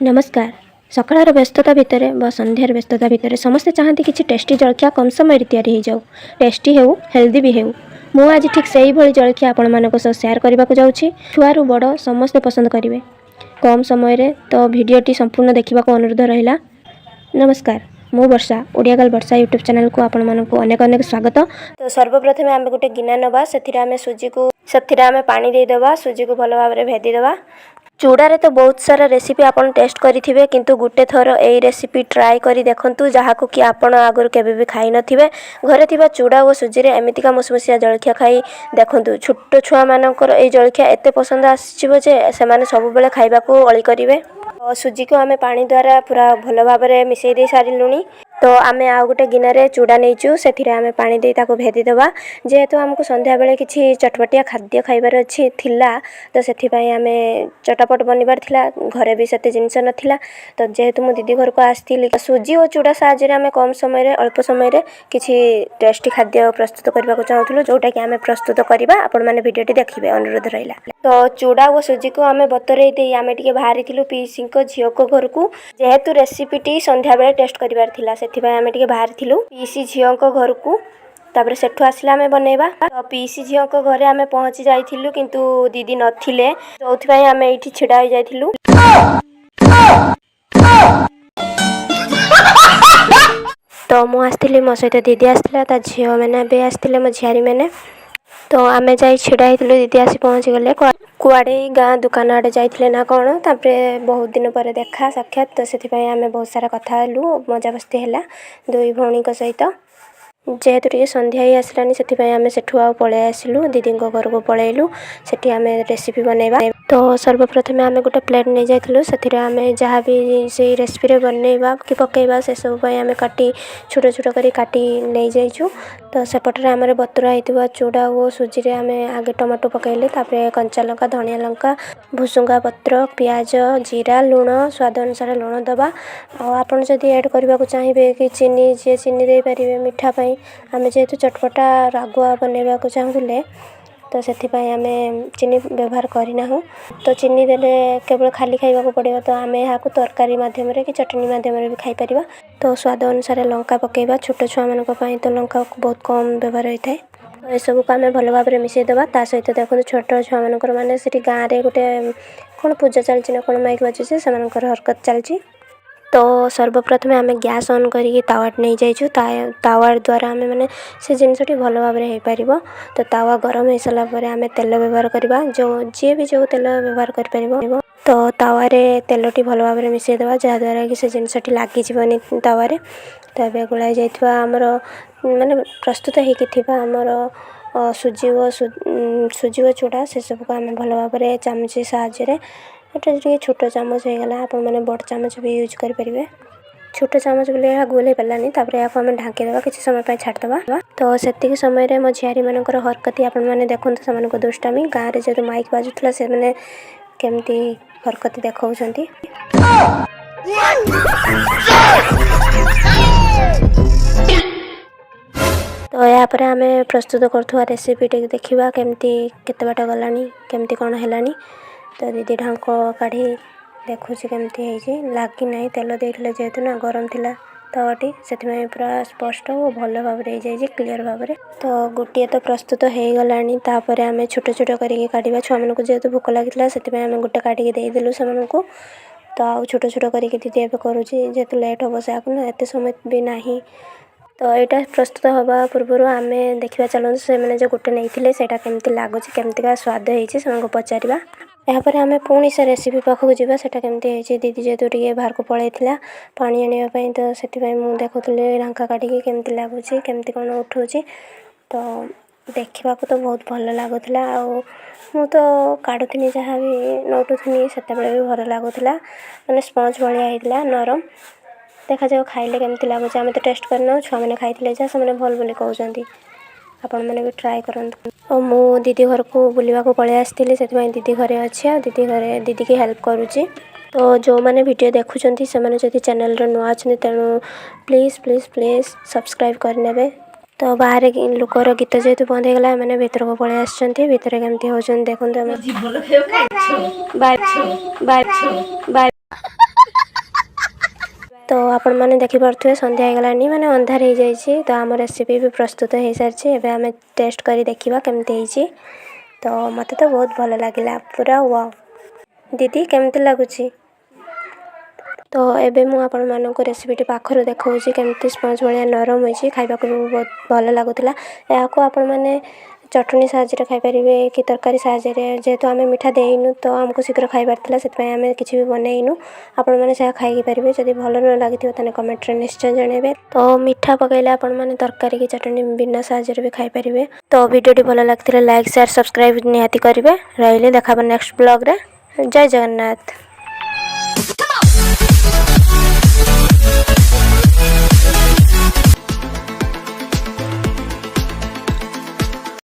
नमस्कार। सकाळर व्यस्तता भितर व संध्यार व्यस्तता भितर समस्ते चाहती किसी टेस्टी जलखिया कम समय तैयारी हो जाऊ, टेस्टी हो हेल्दी भी हो। मु आज ठीक से ही जलखिया आपण मानक सह शेयर करने को जाऊँगी। छुआरू बड़ समस्ते पसंद करेंगे कम समय रे, तो भिडटी संपूर्ण देखा अनुरोध रहा। नमस्कार, मु वर्षा ओडिया गर्ल वर्षा यूट्यूब चैनल को आपण मानक अनेक अनेक स्वागत। तो सर्वप्रथम आम गोटे गिना नवा, से सुजी को पानी देदेवा, सुजी को भल भाव में भेदीदेवा। चूड़ारे तो बहुत सारा रेसिपी आपन टेस्ट करिथिबे, किंतु गुटे थर एई रेसिपी ट्राई करी देखंतु जहाको कि आपन आगुर केबे भी खाई नथिबे। घरे थिबा चूड़ा और सुजी रे एमितिका मुसमुसिया जलखिया खाई देखंतु। छोट छुआ मानकर एई जलखिया एते पसंद आसीबो जे सेमाने सब बेले खाइबाको अळी करिवे। सुजी को आमे पानी द्वारा पूरा भल भाव में मिसई दे सारिलुनी। तो आमे आ गोटे गिनारे चूड़ा नहींचु, से आमे पानी दे ताको भेदीदेवा। जेहेतु आमको संध्या बेले किछि चटपटिया खाद्य खाइबार अछि थिला, तो सेथिपाई आमे चटापट बनिबार थिला, घरे भी सेते जिनिस नथिला। तो जेहेतु मो दीदी घर को आस्थिली, सुजी और चूड़ा साहाय्य आमे कम समय रे अल्प समय रे किछि टेस्टी खाद्य प्रस्तुत करबा को चाहूथुलु, जोटा कि आमे प्रस्तुत करबा। आपण माने भिडियोटी देखिबे अनुरोध रहिला। तो चूड़ा और सुजी को आमे बतरेई देई आमे टिके बाहरी थिलु पीसी को झियो को घर को। जेहेतु रेसिपीटी संध्या बेले टेस्ट करिबार थिला, सेथिपाई आमे टिके बाहर थिलु पीसी झियो को घर को। तापर सेठु आसिला आमे बनेबा। तो पीसी झियो को घरे आमे पहुंची जाइथिलु, किंतु दीदी नथिले, जोथिपाई आमे एठी छिडा हो जाइथिलु। तो मु आस्थिली, मो सहित दीदी आस्थिला, ता झियो मैंने भी आस्थिले, मो झियारी मैंने। तो आमे जाई छिडा हिथिलु, दीदी आसी पहुंची गले कुआडे गाँ दुकान आड़े जाइथिले ना कोन। तापरे बहुत दिन पर देखा साक्षात, तो सेथिपाई आमे बहुत सारा कथा हेलु, मजा मस्ती हैला दुई भौणी को सहित। जेहेतु टिके संध्या ही आसलानी, सेथिपाई आमे सेठु आ पळे आसिलु, दीदी घर को पळेलु। सेठी आमे रेसिपी बनेबा। तो सर्वप्रथम आमे गोटे प्लेट नहीं जाइथिलु, सेथिरे आमे जहाँ भी से रेसिपी रे बनेबा कि पकेबा से सब पई आमे काटी छोट छोट करी काटी नहीं जाइछु। तो सेपटरे आमे बतुरा हितबा चूड़ा और सुजी रे आमे आगे टमाटो पकेले, तापरे कंचा लंका, धनिया लंका, भुसुंगा पत्र, प्याज, जीरा, लुण स्वाद अनुसार लुण दबा। आ आपण जदि ऐड करबा को चाहिबे कि चीनी, जे चीनी दे परिबे मिठा पई। आमे जेहेतु चटपटा रागुआ बनेबा को चाहूले, तो सेथिपाई आमे चीनी व्यवहार करना हूँ। तो चीनी देले केवल खाली खाइबा को पड़ेगा, तो आमे यहाँ को तरकारी माध्यम रे कि चटनी माध्यम रे भी खाई परिबा। तो स्वाद अनुसार लंका पकेबा। छोट छुआ मानक पई तो लंका बहुत कम व्यवहार होता है। तो ये सब को आमे भल भाव में मिसई देबा। ता सहित देखो छोट छुआ मानकर माने सेठी गाँ रे गोटे कोन पूजा चलछि ना कोन माइक बाजुछि, से मानकर हरकत चलछि। तो सर्वप्रथम आमे गैस ऑन करिकी तावा नहीं जाइछु। तावा द्वारा आमे माने से जिनसटी भल भाव में हो पारिबो। तो तावा गरम हो सारा पर आमे तेल व्यवहार करबा, जो जे भी जो तेल व्यवहार कर परिबो। तो तावा रे तेलटी भल भाव में मिसई देबा, जहा द्वारा कि से जिनसटी लागी जीवनी तावा रे। तो एबे गुलाई जाइथबा हमर माने प्रस्तुत हेकी थिबा हमर सुजी और चूड़ा, से सब को आमे भल भाव में चामच साहाय्य रे, ये छोट चामच हो गला, आपण मैंने बड़ चामच भी यूज करेंगे। छोट चामच बोले गोल हो पारानी। तापर या आम ढाँकी देवा, किसी समय पर छाड़देवा। तो से समय मो झियारी मानकर हरकत आपण मैंने देखते, से दुष्टामी गाँव में जो माइक बाजुला से मैंने केमती हरकत देखा। तो यापर आम प्रस्तुत करुवा रेसिपी देखा केमती केते बाट गलानी, केमती कौन है। तो दीदी ढांक काढ़ी देखुची केमती है, लगी ना तेल देते जेहेतु ना गरम थिला तावाटी, से पूरा स्पष्ट और भल भाव में क्लीयर भाव में। तो गोटे तो प्रस्तुत हो गलानी। तापर आम छोट छोट करके काढ़ा, छुआ मानक जेहेतु भोक लगी से आम गोटे काटिकी देदेलु से। तो आउ छोट छोट करके दीदी एवं करुँची, जेहेतु लेट हम से आगे ना एत समय भी ना। तो यहाँ प्रस्तुत हवा पूर्व आम देखा चलते से मैंने जो गोटे नहीं से केमती लगुच, केमतीका स्वाद हो पचारा। यापर आम पुणी से रेसिपी पाखक जावा, से केमती दीदी जेहेतु टे बाहर को पलैला पानी आने, तो से देखुली ढांका काटिकी केमती लगुच, केमती कौन उठूँ। तो देखा तो बहुत भल लगुला। मु तो काढ़ुनी जहाँ भी नौटुनी से भी भल लगुला, मैंने स्पंज भाया होता नरम। देखा जाओ खाइले केमती लगुच। आम तो टेस्ट करना, छुआ मैंने खाई जहाँ से भल बोली कहते, आपण मैंने भी ट्राए करंतु। और मु दीदी घर को बुलवा को पलि आसती, से दीदी घरे अच्छे, दीदी घरे दीदी की हेल्प करुँची। तो जो मैंने वीडियो देखुं से जब चैनल नुआ अच्छा, तेणु प्लीज़ प्लीज़ प्लीज़ सब्सक्राइब करने। तो बाहर लोकर गीत जेहेतु बंद होगा, मैंने भीतर को पलि आसछन्ति। भीतर केमती होचन देखो। Bye bye. तो आपने देखिपे संध्या होगलानी माने अंधार हो जाइए। तो आम रेसिपी भी प्रस्तुत हो सारी। एबे आम टेस्ट कर देखा केमती होइछि। तो मत तो बहुत भल लगे पूरा वाव। दीदी केमती लगुच? तो एबे मु आपण मानक रेसिपीटी पाखर देखा केमती स्पंज भाया नरम होइछि। खाइबा को भी बहुत भल लगुला। या को आपण माने चटनी साहाଯ୍य खाईपारे कि तरकारी साहाଯ୍य जेहेतु आम मीठा देनु तो आमको शीघ्र खाइबार था से आम कि बनईनु। आपण मैंने से खाईपारे जब भल न लगी तो कमेंट निश्चय जनइबे। तो मीठा पकड़े आपण मैंने तरकारी की चटनी बिना साहाଯ୍य भी खाईपारे। तो वीडियो भल लगी लाइक शेयर सब्सक्राइब निहाती करेंगे। रही देखा नेक्स्ट ब्लॉग रे। जय जगन्नाथ।